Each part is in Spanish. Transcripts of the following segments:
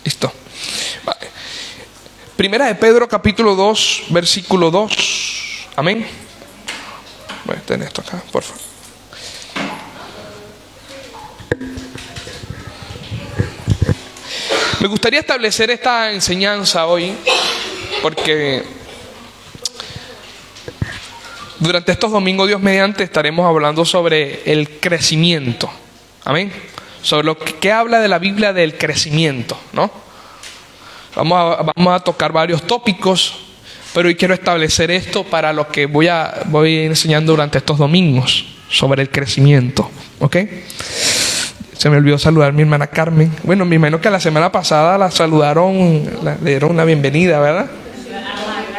Listo. Vale. Primera de Pedro, capítulo 2, versículo 2. Amén. Voy a tener esto acá, por favor. Me gustaría establecer esta enseñanza hoy porque durante estos domingos, Dios mediante, estaremos hablando sobre el crecimiento. Amén. Sobre lo que habla de la Biblia del crecimiento, ¿no? Vamos a tocar varios tópicos, pero hoy quiero establecer esto para lo que voy enseñando durante estos domingos, sobre el crecimiento. ¿Ok? Se me olvidó saludar a mi hermana Carmen. Bueno, me imagino que la semana pasada la saludaron, le dieron una bienvenida, ¿verdad?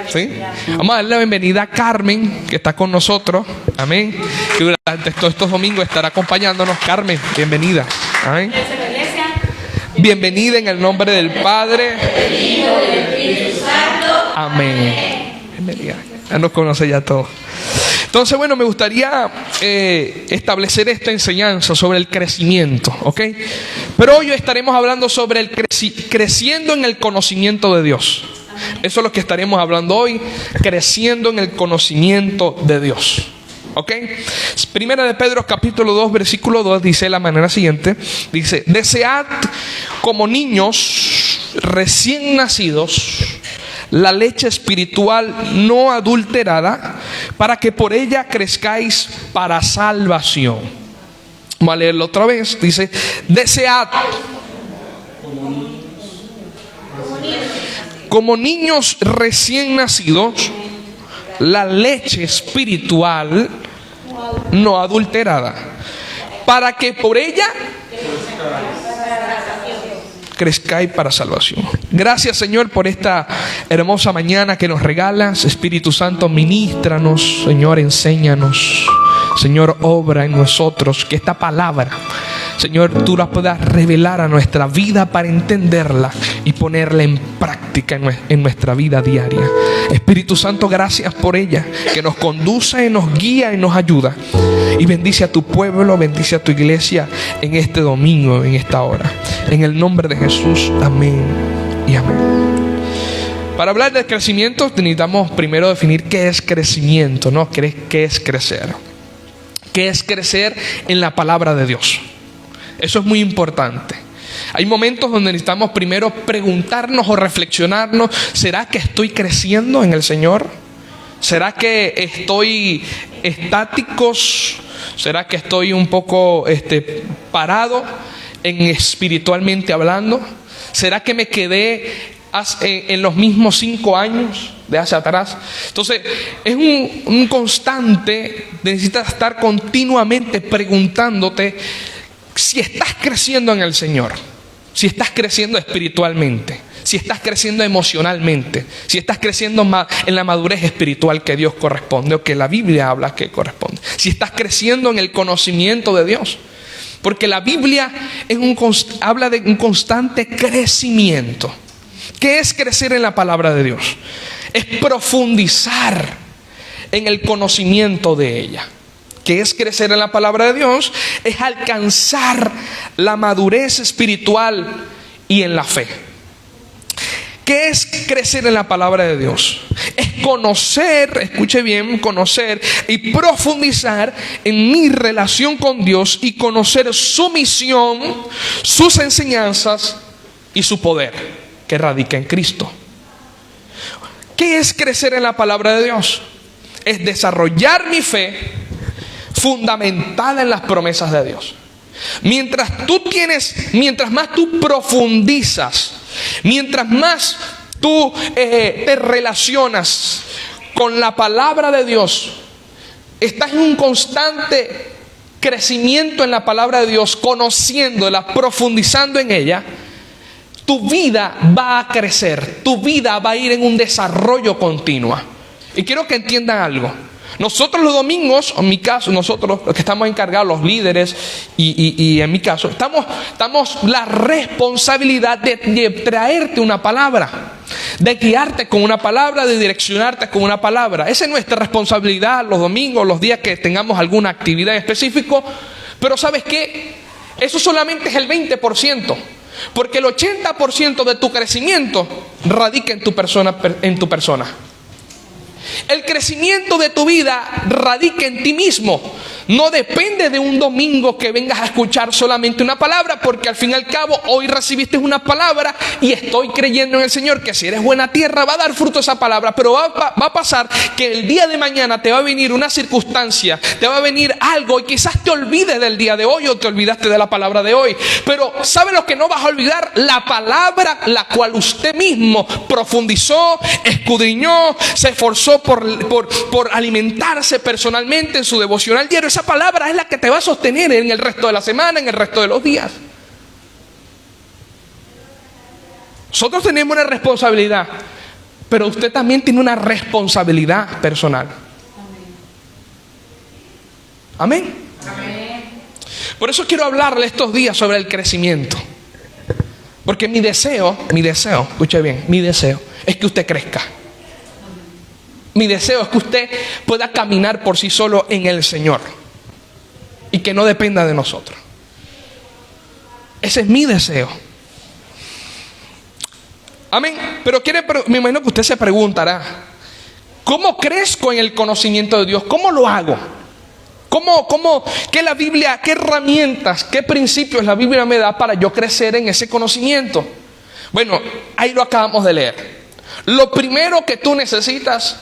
¿Sí? Vamos a darle la bienvenida a Carmen, que está con nosotros. Amén. Que durante todos estos domingos estará acompañándonos. Carmen, bienvenida. Amén. Bienvenida en el nombre del Padre, del Hijo y del Espíritu Santo. Amén. Bienvenida. Ya nos conoce ya todos. Entonces, bueno, me gustaría establecer esta enseñanza sobre el crecimiento, ¿ok? Pero hoy estaremos hablando sobre el creciendo en el conocimiento de Dios. Eso es lo que estaremos hablando hoy, creciendo en el conocimiento de Dios. ¿Ok? Primera de Pedro, capítulo 2, versículo 2, dice de la manera siguiente. Dice: desead como niños recién nacidos la leche espiritual no adulterada, para que por ella crezcáis para salvación. Vamos a leerlo otra vez. Dice: desead como niños recién nacidos la leche espiritual no adulterada, para que por ella crezcáis para salvación. Gracias, Señor, por esta hermosa mañana que nos regalas. Espíritu Santo, ministranos, Señor, enséñanos. Señor, obra en nosotros, que esta palabra, Señor, tú la puedas revelar a nuestra vida para entenderla y ponerla en práctica en nuestra vida diaria. Espíritu Santo, gracias por ella, que nos conduce, nos guía y nos ayuda. Y bendice a tu pueblo, bendice a tu iglesia en este domingo, en esta hora. En el nombre de Jesús, amén y amén. Para hablar del crecimiento necesitamos primero definir qué es crecimiento, ¿no? ¿Qué es crecer? ¿Qué es crecer en la palabra de Dios? Eso es muy importante. Hay momentos donde necesitamos primero preguntarnos o reflexionarnos: ¿será que estoy creciendo en el Señor? ¿Será que estoy estáticos? ¿Será que estoy un poco parado espiritualmente hablando? ¿Será que me quedé en los mismos 5 años de hacia atrás? Entonces es un constante. Necesitas estar continuamente preguntándote si estás creciendo en el Señor, si estás creciendo espiritualmente, si estás creciendo emocionalmente, si estás creciendo en la madurez espiritual que Dios corresponde, o que la Biblia habla que corresponde, si estás creciendo en el conocimiento de Dios. Porque la Biblia habla de un constante crecimiento. ¿Qué es crecer en la palabra de Dios? Es profundizar en el conocimiento de ella. ¿Qué es crecer en la palabra de Dios? Es alcanzar la madurez espiritual y en la fe. ¿Qué es crecer en la palabra de Dios? Es conocer, escuche bien, conocer y profundizar en mi relación con Dios y conocer su misión, sus enseñanzas y su poder que radica en Cristo. ¿Qué es crecer en la palabra de Dios? Es desarrollar mi fe fundamentada en las promesas de Dios. Mientras más tú profundizas, mientras más tú te relacionas con la palabra de Dios, estás en un constante crecimiento en la palabra de Dios, conociéndola, profundizando en ella. Tu vida va a crecer, tu vida va a ir en un desarrollo continuo. Y quiero que entiendan algo. Nosotros los domingos, en mi caso, nosotros los que estamos encargados, los líderes y en mi caso, estamos la responsabilidad de traerte una palabra, de guiarte con una palabra, de direccionarte con una palabra. Esa es nuestra responsabilidad los domingos, los días que tengamos alguna actividad específica. Pero ¿sabes qué? Eso solamente es el 20%. Porque el 80% de tu crecimiento radica en tu persona. El crecimiento de tu vida radica en ti mismo. No depende de un domingo que vengas a escuchar solamente una palabra, porque al fin y al cabo hoy recibiste una palabra y estoy creyendo en el Señor que si eres buena tierra va a dar fruto esa palabra. Pero va a pasar que el día de mañana te va a venir una circunstancia, te va a venir algo y quizás te olvides del día de hoy o te olvidaste de la palabra de hoy. Pero ¿sabe lo que no vas a olvidar? La palabra la cual usted mismo profundizó, escudriñó, se esforzó por alimentarse personalmente en su devocional diario. Esa palabra es la que te va a sostener en el resto de la semana, en el resto de los días. Nosotros tenemos una responsabilidad, pero usted también tiene una responsabilidad personal. Amén. Amén. Por eso quiero hablarle estos días sobre el crecimiento. Porque mi deseo, escuche bien, mi deseo es que usted crezca. Mi deseo es que usted pueda caminar por sí solo en el Señor y que no dependa de nosotros. Ese es mi deseo. Amén. Pero me imagino que usted se preguntará: ¿cómo crezco en el conocimiento de Dios? ¿Cómo lo hago? ¿Qué la Biblia, qué herramientas, qué principios la Biblia me da para yo crecer en ese conocimiento? Bueno, ahí lo acabamos de leer. Lo primero que tú necesitas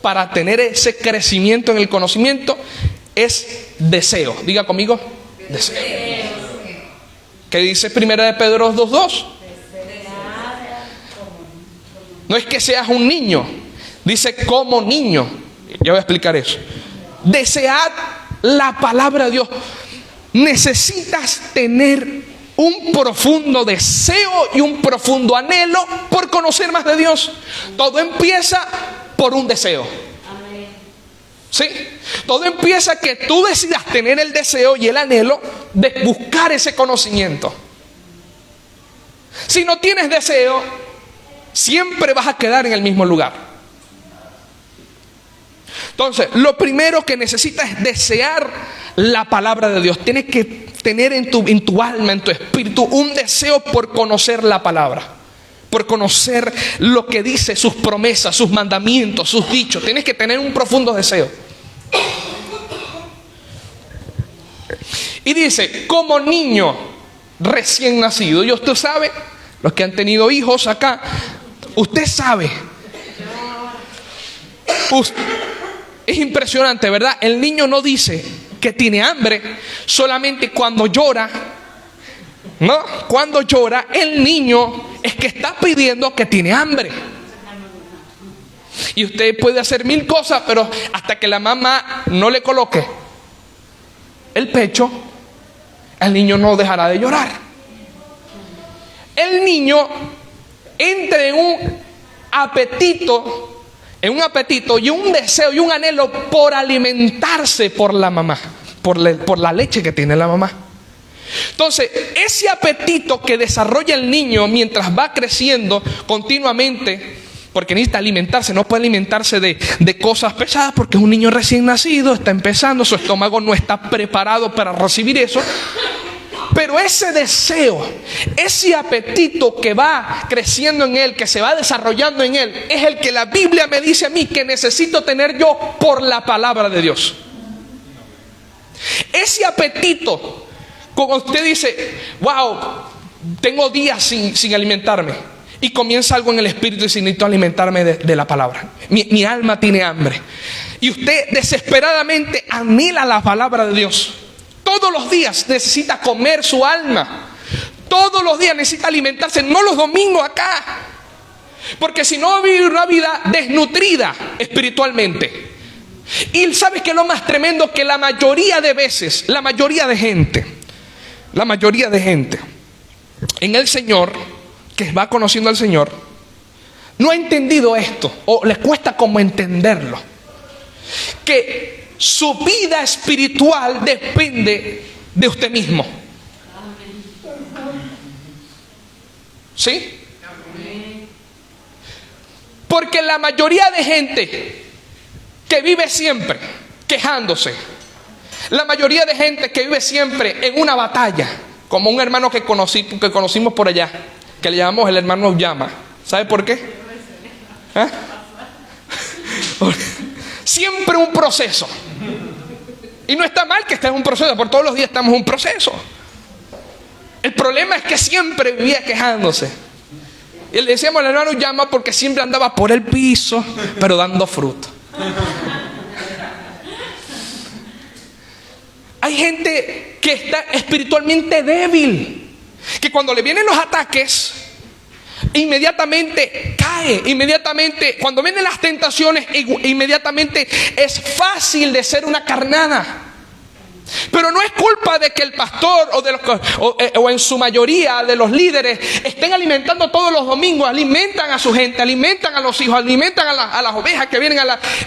para tener ese crecimiento en el conocimiento es deseo. Diga conmigo, deseo. ¿Qué dice 1 de Pedro 2:2? No es que seas un niño, dice como niño. Ya voy a explicar eso. Desead la palabra de Dios. Necesitas tener un profundo deseo y un profundo anhelo por conocer más de Dios. Todo empieza por un deseo. ¿Sí? Todo empieza que tú decidas tener el deseo y el anhelo de buscar ese conocimiento. Si no tienes deseo, siempre vas a quedar en el mismo lugar. Entonces, lo primero que necesitas es desear la palabra de Dios. Tienes que tener en tu alma, en tu espíritu, un deseo por conocer la palabra, por conocer lo que dice, sus promesas, sus mandamientos, sus dichos. Tienes que tener un profundo deseo. Y dice, como niño recién nacido. Y usted sabe, los que han tenido hijos acá, usted sabe. Es impresionante, ¿verdad? El niño no dice que tiene hambre solamente cuando llora. No, cuando llora, el niño es que está pidiendo que tiene hambre. Y usted puede hacer 1000 cosas, pero hasta que la mamá no le coloque el pecho, el niño no dejará de llorar. El niño entra en un apetito y un deseo y un anhelo por alimentarse por la mamá, por la leche que tiene la mamá. Entonces, ese apetito que desarrolla el niño mientras va creciendo continuamente, porque necesita alimentarse, no puede alimentarse de cosas pesadas porque es un niño recién nacido, está empezando, su estómago no está preparado para recibir eso. Pero ese deseo, ese apetito que va creciendo en él, que se va desarrollando en él, es el que la Biblia me dice a mí que necesito tener yo por la palabra de Dios. Ese apetito, como usted dice, wow, tengo días sin alimentarme, y comienza algo en el espíritu y dice, necesito alimentarme de la palabra. Mi alma tiene hambre. Y usted desesperadamente anhela la palabra de Dios. Todos los días necesita comer su alma. Todos los días necesita alimentarse, no los domingos acá. Porque si no va a vivir una vida desnutrida espiritualmente. Y ¿sabes qué es lo más tremendo? Que la mayoría de veces, la mayoría de gente en el Señor, que va conociendo al Señor, no ha entendido esto, o le cuesta como entenderlo. Que su vida espiritual depende de usted mismo. ¿Sí? Porque la mayoría de gente que vive siempre quejándose, la mayoría de gente que vive siempre en una batalla, Como un hermano que conocimos por allá, que le llamamos el hermano Llama. ¿Sabe por qué? ¿Ah? Siempre un proceso. Y no está mal que esté en un proceso, por todos los días estamos en un proceso. El problema es que siempre vivía quejándose. Y le decíamos al hermano Llama porque siempre andaba por el piso, pero dando fruto. Hay gente que está espiritualmente débil, que cuando le vienen los ataques, inmediatamente cae, inmediatamente, cuando vienen las tentaciones, inmediatamente es fácil de ser una carnada. Pero no es culpa de que el pastor o en su mayoría de los líderes estén alimentando todos los domingos, alimentan a su gente, alimentan a los hijos, alimentan a las ovejas que vienen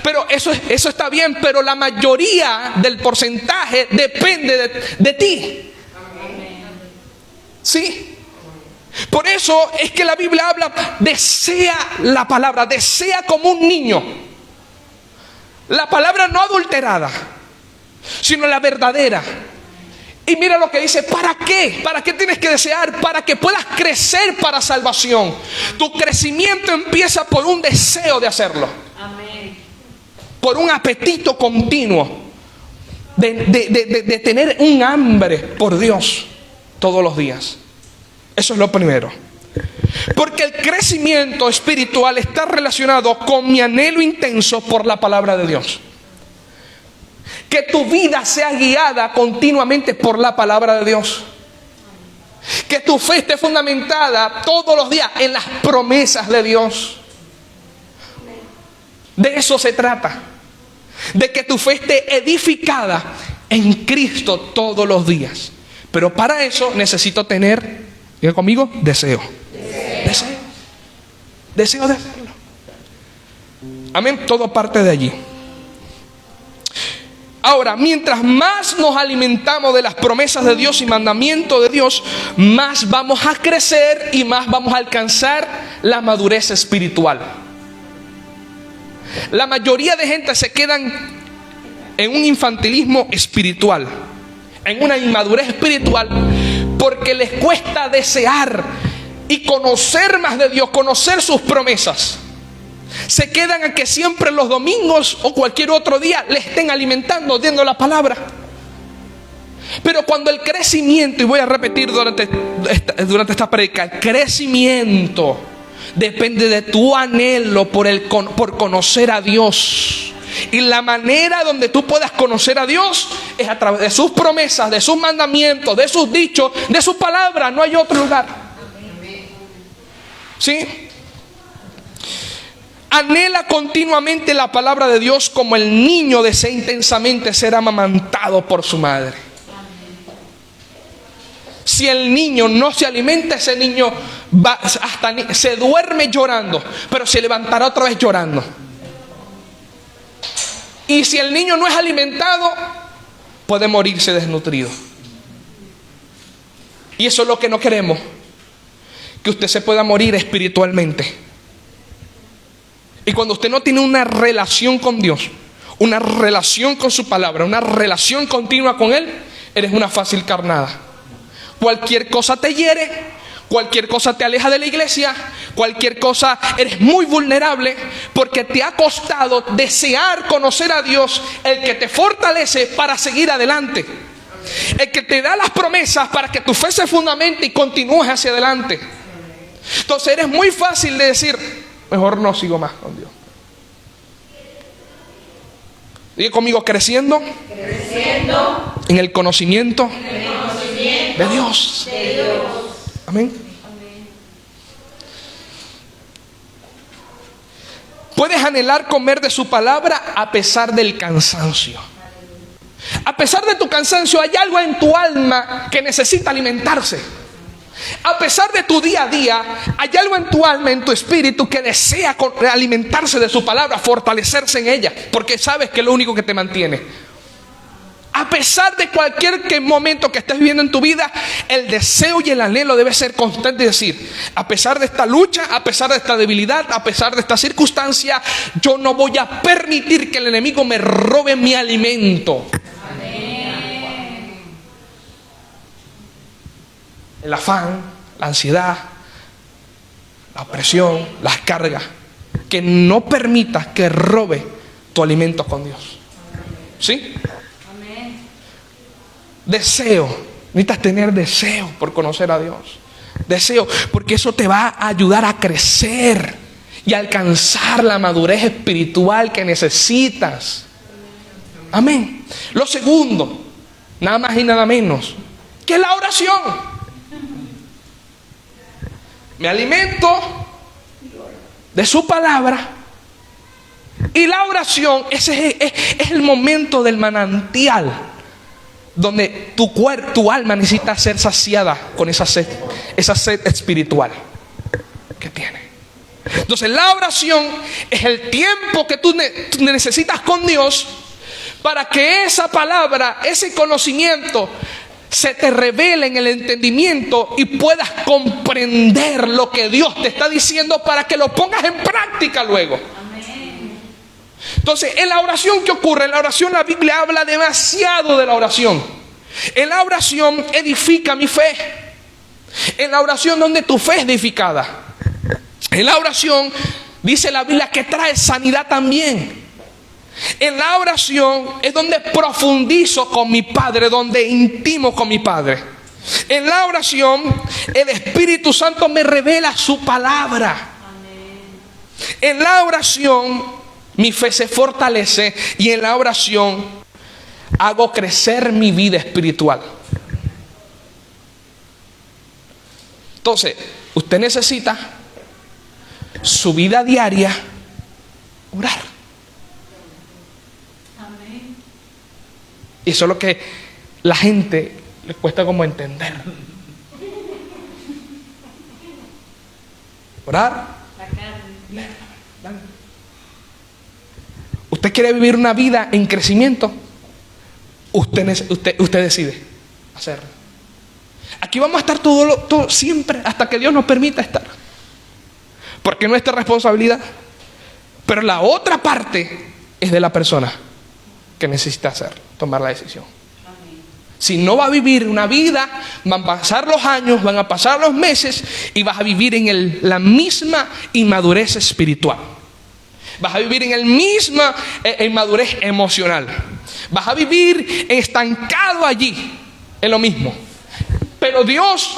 pero eso está bien, pero la mayoría del porcentaje depende de ti. ¿Sí? Por eso es que la Biblia habla, desea la palabra, desea como un niño. La palabra no adulterada, sino la verdadera. Y mira lo que dice, ¿para qué? ¿Para qué tienes que desear? Para que puedas crecer para salvación. Tu crecimiento empieza por un deseo de hacerlo. Amén. Por un apetito continuo de tener un hambre por Dios todos los días. Eso es lo primero. Porque el crecimiento espiritual está relacionado con mi anhelo intenso por la palabra de Dios. Que tu vida sea guiada continuamente por la palabra de Dios. Que tu fe esté fundamentada todos los días en las promesas de Dios. De eso se trata. De que tu fe esté edificada en Cristo todos los días. Pero para eso necesito tener, diga conmigo, deseo. Deseo de hacerlo. Amén, todo parte de allí. Ahora, mientras más nos alimentamos de las promesas de Dios y mandamientos de Dios, más vamos a crecer y más vamos a alcanzar la madurez espiritual. La mayoría de gente se quedan en un infantilismo espiritual, en una inmadurez espiritual, porque les cuesta desear y conocer más de Dios, conocer sus promesas. Se quedan a que siempre los domingos o cualquier otro día le estén alimentando, dando la palabra. Pero cuando el crecimiento, y voy a repetir durante esta predica, el crecimiento depende de tu anhelo por conocer a Dios. Y la manera donde tú puedas conocer a Dios es a través de sus promesas, de sus mandamientos, de sus dichos, de sus palabras. No hay otro lugar. ¿Sí? Anhela continuamente la palabra de Dios como el niño desea intensamente ser amamantado por su madre. Si el niño no se alimenta, ese niño se duerme llorando, pero se levantará otra vez llorando. Y si el niño no es alimentado, puede morirse desnutrido. Y eso es lo que no queremos, que usted se pueda morir espiritualmente. Y cuando usted no tiene una relación con Dios, una relación con su palabra, una relación continua con Él, eres una fácil carnada. Cualquier cosa te hiere, cualquier cosa te aleja de la iglesia, cualquier cosa, eres muy vulnerable porque te ha costado desear conocer a Dios, el que te fortalece para seguir adelante, el que te da las promesas para que tu fe se fundamente y continúes hacia adelante. Entonces eres muy fácil de decir, mejor no sigo más con Dios. Diga conmigo, creciendo en el conocimiento de Dios. Amén. Puedes anhelar comer de su palabra a pesar del cansancio. A pesar de tu cansancio, hay algo en tu alma que necesita alimentarse. A pesar de tu día a día, hay algo en tu alma, en tu espíritu, que desea alimentarse de su palabra, fortalecerse en ella, porque sabes que es lo único que te mantiene. A pesar de cualquier momento que estés viviendo en tu vida, el deseo y el anhelo debe ser constante y decir, a pesar de esta lucha, a pesar de esta debilidad, a pesar de esta circunstancia, yo no voy a permitir que el enemigo me robe mi alimento. el afán, la ansiedad, la opresión, las cargas, que no permitas que robe tu alimento con Dios. ¿Sí? Amén. Deseo. Necesitas tener deseo por conocer a Dios. Deseo, porque eso te va a ayudar a crecer y a alcanzar la madurez espiritual que necesitas. Amén. Lo segundo, nada más y nada menos, que es la oración. Me alimento de su palabra. Y la oración, ese es el momento del manantial donde tu alma necesita ser saciada con esa sed espiritual que tiene. Entonces la oración es el tiempo que tú necesitas con Dios para que esa palabra, ese conocimiento se te revele en el entendimiento y puedas comprender lo que Dios te está diciendo para que lo pongas en práctica luego. Entonces, en la oración, ¿qué ocurre? En la oración la Biblia habla demasiado de la oración. En la oración edifica mi fe. En la oración donde tu fe es edificada. En la oración dice la Biblia que trae sanidad también. En la oración es donde profundizo con mi Padre, donde intimo con mi Padre. En la oración el Espíritu Santo me revela su palabra. En la oración mi fe se fortalece y en la oración hago crecer mi vida espiritual. Entonces, usted necesita su vida diaria orar. Amén. Y eso es lo que la gente le cuesta como entender. Orar. Usted quiere vivir una vida en crecimiento. Usted decide hacerlo. Aquí vamos a estar todo siempre hasta que Dios nos permita estar, porque es nuestra responsabilidad. Pero la otra parte es de la persona que necesita tomar la decisión. Si no va a vivir una vida, van a pasar los años, van a pasar los meses y vas a vivir en la misma inmadurez espiritual. Vas a vivir en el misma inmadurez emocional. Vas a vivir estancado allí, en lo mismo. Pero Dios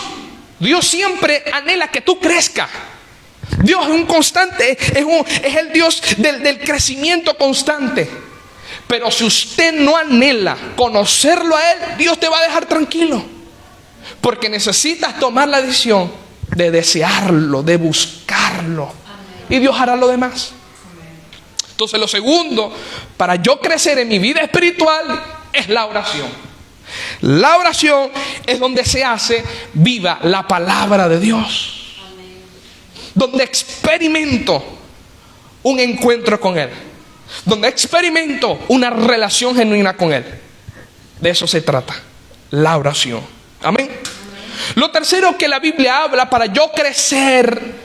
siempre anhela que tú crezcas. Dios es un constante, es el Dios del crecimiento constante. Pero si usted no anhela conocerlo a Él, Dios te va a dejar tranquilo. Porque necesitas tomar la decisión de desearlo, de buscarlo. Y Dios hará lo demás. Entonces lo segundo, para yo crecer en mi vida espiritual, es la oración. La oración es donde se hace viva la palabra de Dios. Donde experimento un encuentro con Él. Donde experimento una relación genuina con Él. De eso se trata, la oración. Amén. Lo tercero que la Biblia habla para yo crecer.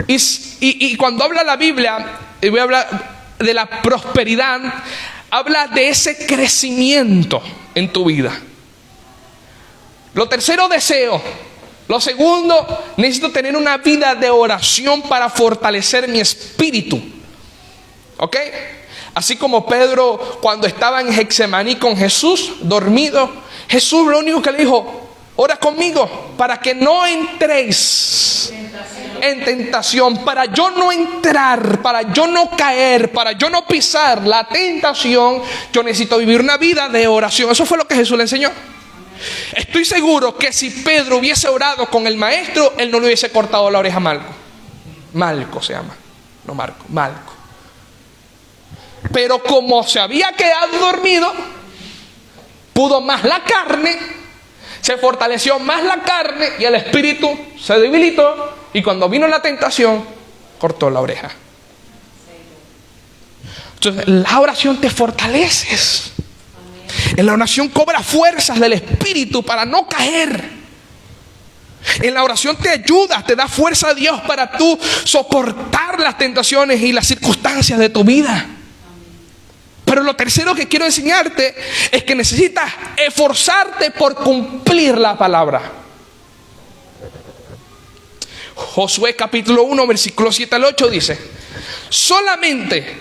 Y cuando habla la Biblia, y voy a hablar de la prosperidad, habla de ese crecimiento en tu vida. Lo tercero, deseo. Lo segundo, necesito tener una vida de oración para fortalecer mi espíritu. ¿Ok? Así como Pedro, cuando estaba en Getsemaní con Jesús, dormido, Jesús lo único que le dijo: ora conmigo para que no entréis en tentación. Para yo no entrar, para yo no caer, para yo no pisar la tentación, yo necesito vivir una vida de oración. Eso fue lo que Jesús le enseñó. Estoy seguro que si Pedro hubiese orado con el maestro, él no le hubiese cortado la oreja a Malco. Malco se llama, no Marco, Malco. Pero como se había quedado dormido, pudo más la carne, se fortaleció más la carne y el espíritu se debilitó, y cuando vino la tentación, cortó la oreja. Entonces, la oración te fortaleces. En la oración cobra fuerzas del espíritu para no caer. En la oración te ayuda, te da fuerza a Dios para tú soportar las tentaciones y las circunstancias de tu vida. Pero lo tercero que quiero enseñarte es que necesitas esforzarte por cumplir la palabra. Josué capítulo 1, versículo 7 al 8 dice: solamente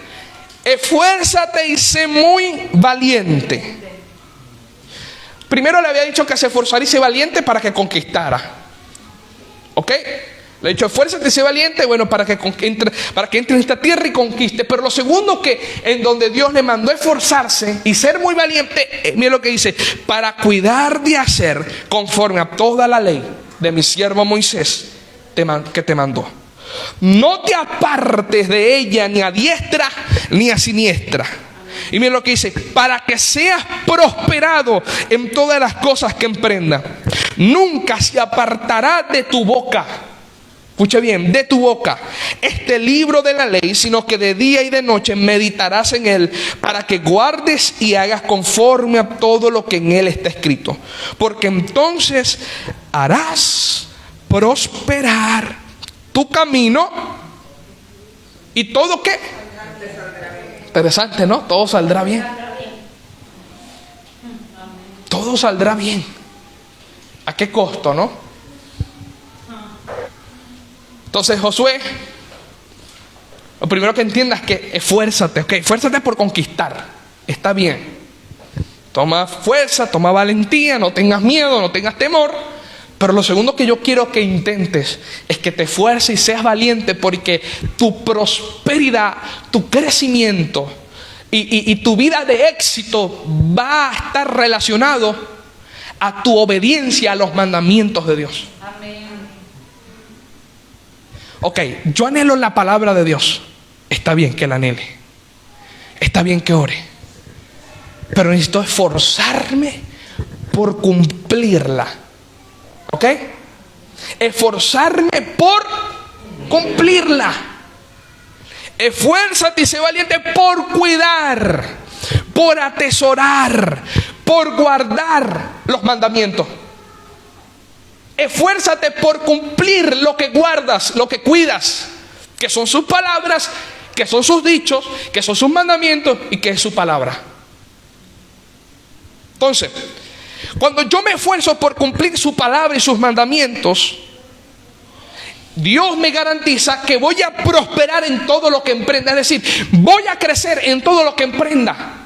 esfuérzate y sé muy valiente. Primero le había dicho que se esforzara y sé valiente para que conquistara. ¿Ok? Le he dicho, esfuérzate y sé valiente, bueno, para que entre en esta tierra y conquiste. Pero lo segundo, que en donde Dios le mandó esforzarse y ser muy valiente, mira lo que dice: para cuidar de hacer conforme a toda la ley de mi siervo Moisés que te mandó. No te apartes de ella ni a diestra ni a siniestra. Y mira lo que dice: para que seas prosperado en todas las cosas que emprendas. Nunca se apartará de tu boca, escucha bien, de tu boca este libro de la ley, sino que de día y de noche meditarás en él, para que guardes y hagas conforme a todo lo que en él está escrito. Porque entonces harás prosperar tu camino y todo ¿qué? Interesante, ¿no? Todo saldrá bien. Todo saldrá bien. ¿A qué costo, no? Entonces, Josué, lo primero que entiendas es que esfuérzate, ¿ok? Esfuérzate por conquistar. Está bien. Toma fuerza, toma valentía, no tengas miedo, no tengas temor. Pero lo segundo que yo quiero que intentes es que te esfuerces y seas valiente, porque tu prosperidad, tu crecimiento y tu vida de éxito va a estar relacionado a tu obediencia a los mandamientos de Dios. Amén. Ok, yo anhelo la palabra de Dios. Está bien que la anhele. Está bien que ore. Pero necesito esforzarme por cumplirla. ¿Ok? Esforzarme por cumplirla. Esfuérzate y sé valiente por cuidar, por atesorar, por guardar los mandamientos. Esfuérzate por cumplir lo que guardas, lo que cuidas, que son sus palabras, que son sus dichos, que son sus mandamientos y que es su palabra. Entonces, cuando yo me esfuerzo por cumplir su palabra y sus mandamientos, Dios me garantiza que voy a prosperar en todo lo que emprenda. Es decir, voy a crecer en todo lo que emprenda.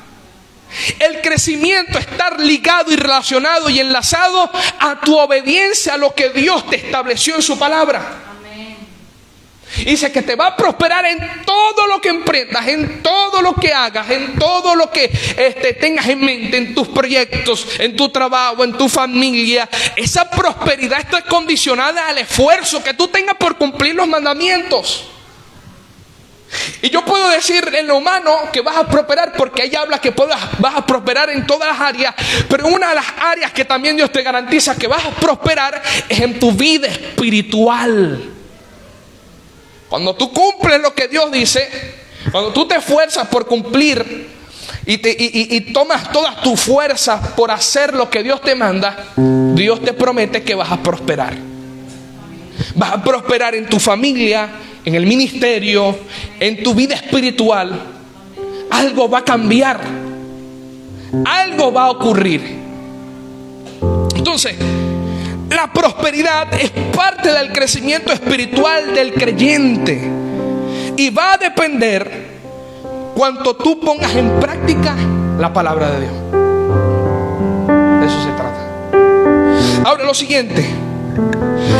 El crecimiento está ligado y relacionado y enlazado a tu obediencia a lo que Dios te estableció en su palabra. Amén. Dice que te va a prosperar en todo lo que emprendas, en todo lo que hagas, en todo lo que tengas en mente, en tus proyectos, en tu trabajo, en tu familia. Esa prosperidad está condicionada al esfuerzo que tú tengas por cumplir los mandamientos. Y yo puedo decir en lo humano que vas a prosperar, porque ella habla que vas a prosperar en todas las áreas. Pero una de las áreas que también Dios te garantiza que vas a prosperar es en tu vida espiritual. Cuando tú cumples lo que Dios dice, cuando tú te esfuerzas por cumplir y tomas todas tus fuerzas por hacer lo que Dios te manda, Dios te promete que vas a prosperar. Vas a prosperar en tu familia, en el ministerio, en tu vida espiritual. Algo va a cambiar. Algo va a ocurrir. Entonces, la prosperidad es parte del crecimiento espiritual del creyente. Y va a depender cuánto tú pongas en práctica la palabra de Dios. De eso se trata. Ahora lo siguiente.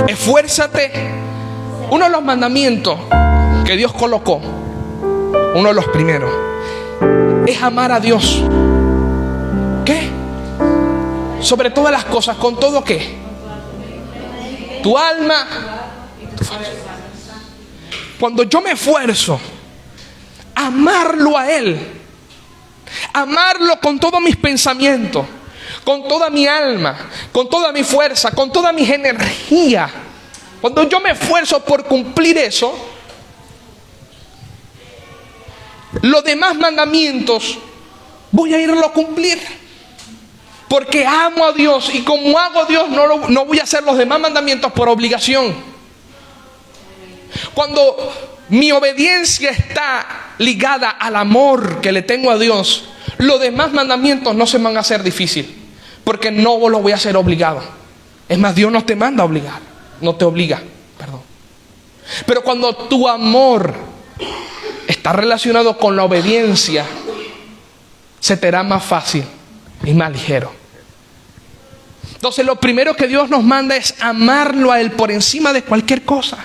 Esfuérzate. Uno de los mandamientos que Dios colocó, uno de los primeros, es amar a Dios. ¿Qué? Sobre todas las cosas, con todo ¿qué? Tu alma, tu fuerza. Cuando yo me esfuerzo a amarlo a Él, amarlo con todos mis pensamientos, con toda mi alma, con toda mi fuerza, con toda mi energía, cuando yo me esfuerzo por cumplir eso, los demás mandamientos voy a irlo a cumplir. Porque amo a Dios, y como hago a Dios no voy a hacer los demás mandamientos por obligación. Cuando mi obediencia está ligada al amor que le tengo a Dios, Los demás mandamientos no se van a hacer difícil, porque no lo voy a hacer obligado. Es más, Dios no te manda a obligar, no te obliga, perdón. Pero cuando tu amor está relacionado con la obediencia, se te hará más fácil y más ligero. Entonces, lo primero que Dios nos manda es amarlo a Él por encima de cualquier cosa.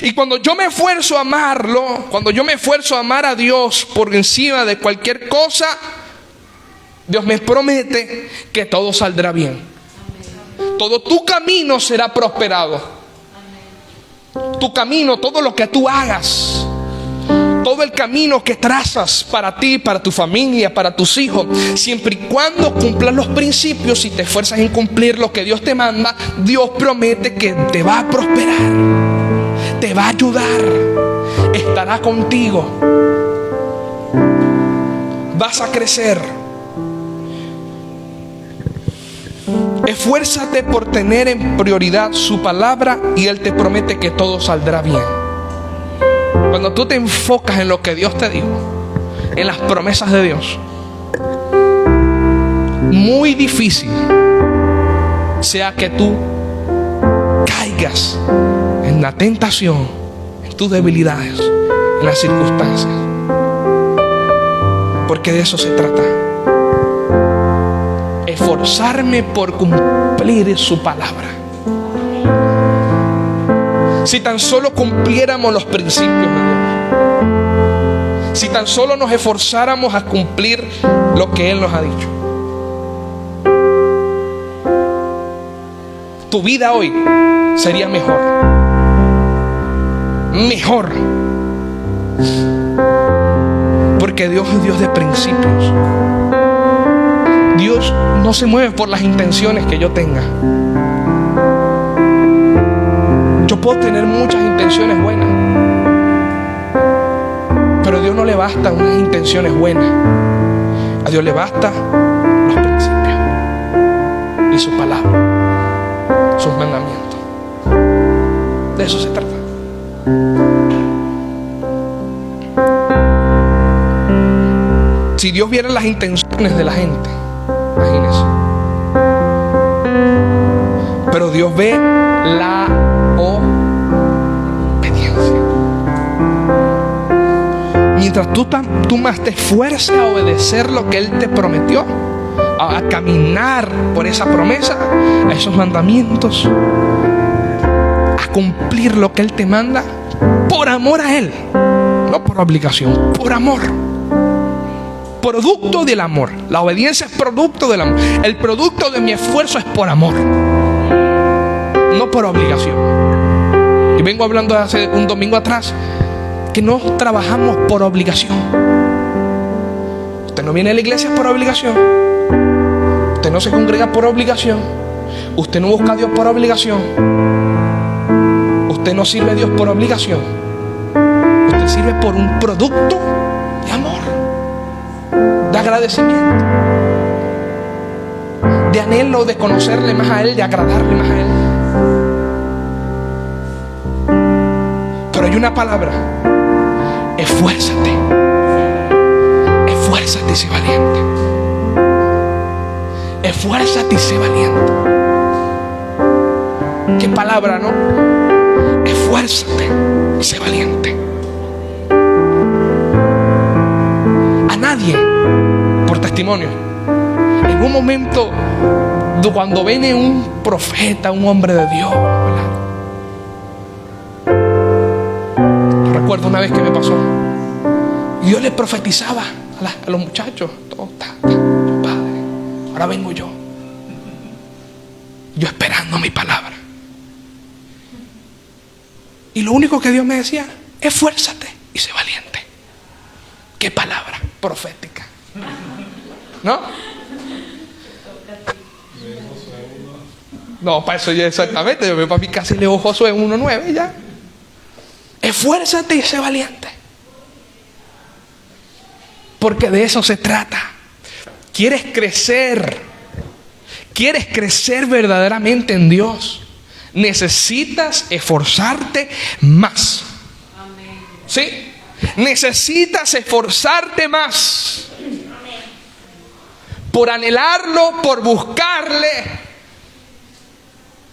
Y cuando yo me esfuerzo a amarlo, cuando yo me esfuerzo a amar a Dios por encima de cualquier cosa, Dios me promete que todo saldrá bien. Todo tu camino será prosperado. Tu camino, todo lo que tú hagas, todo el camino que trazas para ti, para tu familia, para tus hijos, siempre y cuando cumplas los principios y te esfuerzas en cumplir lo que Dios te manda, Dios promete que te va a prosperar. Te va a ayudar, estará contigo, vas a crecer. Esfuérzate por tener en prioridad su palabra y Él te promete que todo saldrá bien. Cuando tú te enfocas en lo que Dios te dijo, en las promesas de Dios, muy difícil sea que tú caigas en la tentación, en tus debilidades, en las circunstancias, porque de eso se trata. Esforzarme por cumplir su palabra. Si tan solo cumpliéramos los principios de Dios, si tan solo nos esforzáramos a cumplir lo que Él nos ha dicho, tu vida hoy sería mejor. Mejor. Porque Dios es Dios de principios. Dios no se mueve por las intenciones que yo tenga. Yo puedo tener muchas intenciones buenas, pero a Dios no le bastan unas intenciones buenas. A Dios le bastan los principios y su palabra, sus mandamientos. De eso se trata. Si Dios viera las intenciones de la gente, imagínese. Pero Dios ve la obediencia. Mientras tú más te esfuerces a obedecer lo que Él te prometió, a caminar por esa promesa, a esos mandamientos, a cumplir lo que Él te manda, por amor a Él, no por obligación, por amor. Producto del amor. La obediencia es producto del amor. El producto de mi esfuerzo es por amor, no por obligación. Y vengo hablando hace un domingo atrás que no trabajamos por obligación. Usted no viene a la iglesia por obligación. Usted no se congrega por obligación. Usted no busca a Dios por obligación. Usted no sirve a Dios por obligación. Usted sirve por un producto de amor, de agradecimiento, de anhelo de conocerle más a Él, de agradarle más a Él. Pero hay una palabra: esfuérzate. Esfuérzate y sé valiente. Esfuérzate y sé valiente. ¿Qué palabra, no? Esfuérzate y sé valiente. A nadie, por testimonio, en un momento cuando viene un profeta, un hombre de Dios, ¿verdad? Recuerdo una vez que me pasó, y yo le profetizaba a los muchachos, todo, Padre, ahora vengo yo esperando mi palabra. Y lo único que Dios me decía: esfuérzate y sé valiente. ¿Qué palabra profética? ¿No? No, para eso ya exactamente. Yo para mí casi leo Josué 1:9 ya. Esfuérzate y sé valiente. Porque de eso se trata. ¿Quieres crecer? ¿Quieres crecer verdaderamente en Dios? Necesitas esforzarte más. ¿Sí? Necesitas esforzarte más. por anhelarlo, por buscarle,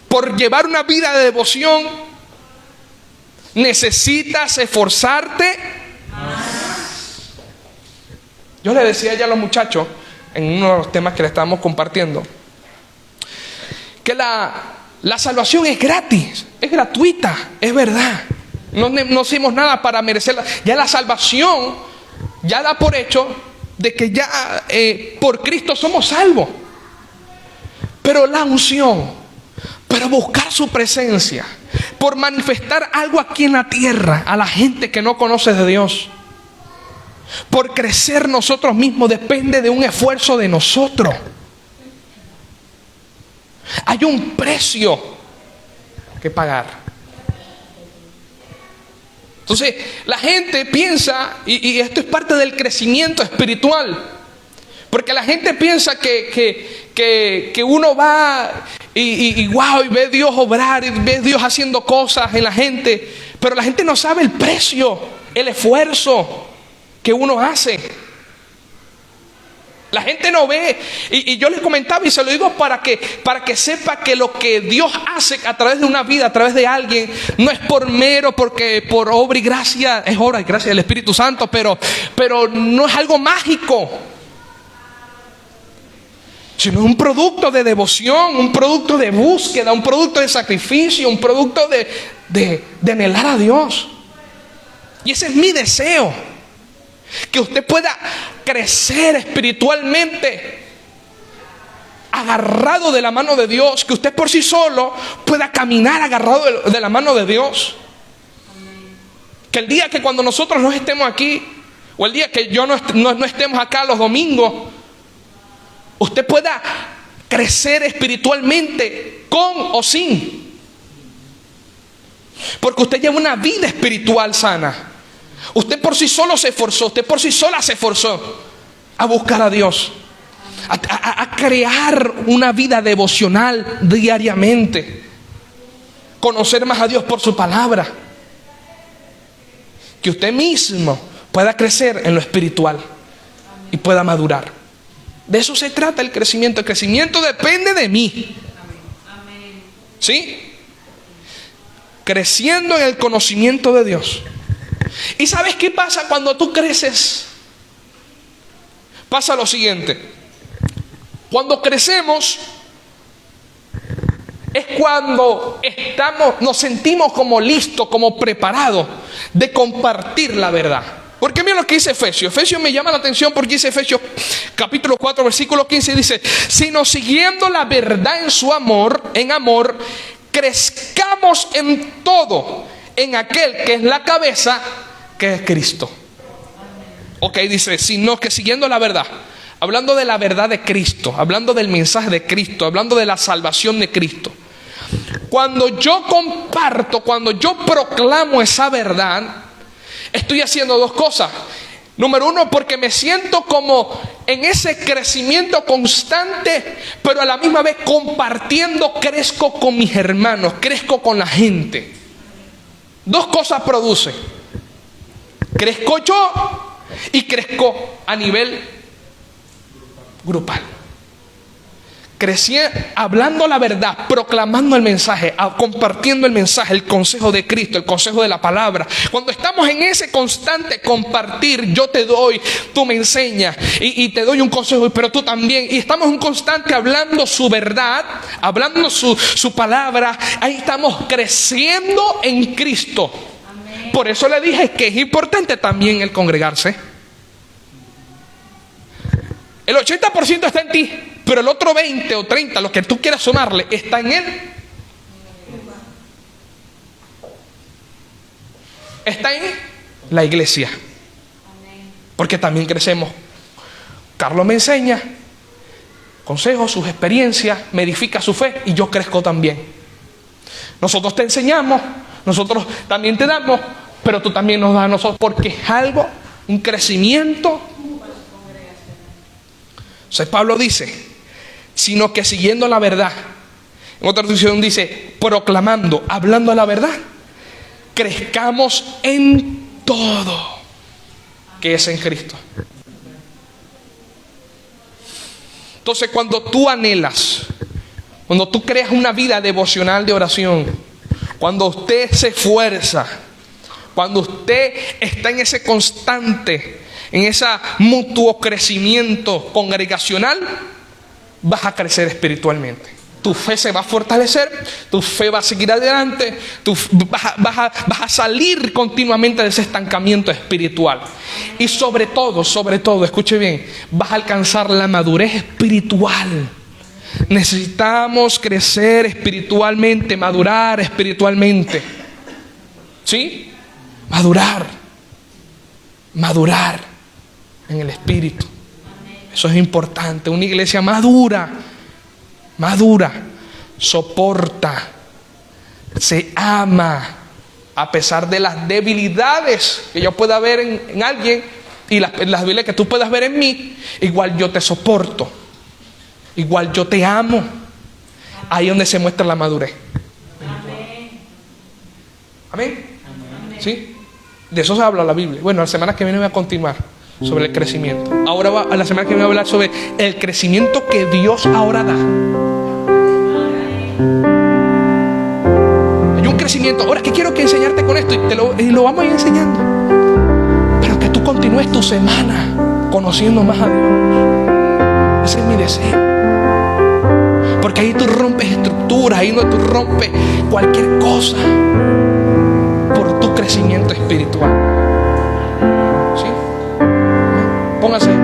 por llevar una vida de devoción, necesitas esforzarte más. Yo le decía ya a los muchachos, en uno de los temas que le estábamos compartiendo, que la salvación es gratis, es gratuita, es verdad. No hicimos nada para merecerla. Ya la salvación ya da por hecho de que ya por Cristo somos salvos. Pero la unción, pero buscar su presencia, por manifestar algo aquí en la tierra a la gente que no conoce de Dios, por crecer nosotros mismos, depende de un esfuerzo de nosotros. Hay un precio que pagar. Entonces, la gente piensa, y esto es parte del crecimiento espiritual, porque la gente piensa que uno va y wow, y ve a Dios obrar, y ve a Dios haciendo cosas en la gente, pero la gente no sabe el precio, el esfuerzo que uno hace. La gente no ve, y yo les comentaba y se lo digo para que sepa que lo que Dios hace a través de una vida, a través de alguien, no es por mero, porque por obra y gracia, es obra y gracia del Espíritu Santo, pero no es algo mágico, sino un producto de devoción, un producto de búsqueda, un producto de sacrificio, un producto de anhelar a Dios. Y ese es mi deseo, que usted pueda crecer espiritualmente agarrado de la mano de Dios, que usted por sí solo pueda caminar agarrado de la mano de Dios. Que el día que cuando nosotros no estemos aquí, o el día que yo no estemos acá los domingos, usted pueda crecer espiritualmente con o sin, porque usted lleva una vida espiritual sana. Usted por sí solo se esforzó, usted por sí sola se esforzó a buscar a Dios, a crear una vida devocional diariamente, conocer más a Dios por su palabra, que usted mismo pueda crecer en lo espiritual y pueda madurar. De eso se trata el crecimiento. El crecimiento depende de mí, ¿sí? Creciendo en el conocimiento de Dios. ¿Y sabes qué pasa cuando tú creces? Pasa lo siguiente. Cuando crecemos es cuando nos sentimos como listos, como preparados de compartir la verdad. Porque mira lo que dice Efesios. Efesios me llama la atención porque dice Efesios capítulo 4 versículo 15, dice: sino siguiendo la verdad en su amor, crezcamos en todo en aquel que es la cabeza, que es Cristo. Ok, dice, sino que siguiendo la verdad, hablando de la verdad de Cristo, hablando del mensaje de Cristo, hablando de la salvación de Cristo. Cuando yo comparto, cuando yo proclamo esa verdad, estoy haciendo dos cosas. Número uno, porque me siento como en ese crecimiento constante, pero a la misma vez compartiendo, crezco con mis hermanos, crezco con la gente. Dos cosas produce: crezco yo y crezco a nivel grupal. Crecí hablando la verdad, proclamando el mensaje, compartiendo el mensaje, el consejo de Cristo, el consejo de la palabra. Cuando estamos en ese constante compartir, yo te doy, tú me enseñas y te doy un consejo, pero tú también. Y estamos en un constante hablando su verdad, hablando su palabra. Ahí estamos creciendo en Cristo. Amén. Por eso le dije que es importante también el congregarse. El 80% está en ti, pero el otro 20 o 30, lo que tú quieras sumarle, está en él. Está en la iglesia. Porque también crecemos. Carlos me enseña consejos, sus experiencias, me edifica su fe y yo crezco también. Nosotros te enseñamos, nosotros también te damos, pero tú también nos das a nosotros, porque es algo, un crecimiento. O sea, Pablo dice, sino que siguiendo la verdad. En otra traducción dice, proclamando, hablando la verdad, crezcamos en todo que es en Cristo. Entonces, cuando tú anhelas, cuando tú creas una vida devocional de oración, cuando usted se esfuerza, cuando usted está en ese constante, en ese mutuo crecimiento congregacional, vas a crecer espiritualmente. Tu fe se va a fortalecer, tu fe va a seguir adelante, vas a salir continuamente de ese estancamiento espiritual. Y sobre todo, escuche bien, vas a alcanzar la madurez espiritual. Necesitamos crecer espiritualmente, madurar espiritualmente. ¿Sí? Madurar en el espíritu. Eso es importante. Una iglesia madura, soporta, se ama, a pesar de las debilidades que yo pueda ver en alguien y las debilidades que tú puedas ver en mí. Igual yo te soporto, igual yo te amo. Ahí es donde se muestra la madurez. Amén. ¿Sí? De eso se habla la Biblia. Bueno, la semana que viene voy a continuar sobre el crecimiento. Ahora a la semana que viene voy a hablar sobre el crecimiento que Dios ahora da. Hay un crecimiento. Ahora que quiero que enseñarte con esto y lo vamos a ir enseñando. Pero que tú continúes tu semana conociendo más a Dios. Ese es mi deseo. Porque ahí tú rompes estructuras, ahí no tú rompes cualquier cosa por tu crecimiento espiritual. ¿Sí? Póngase.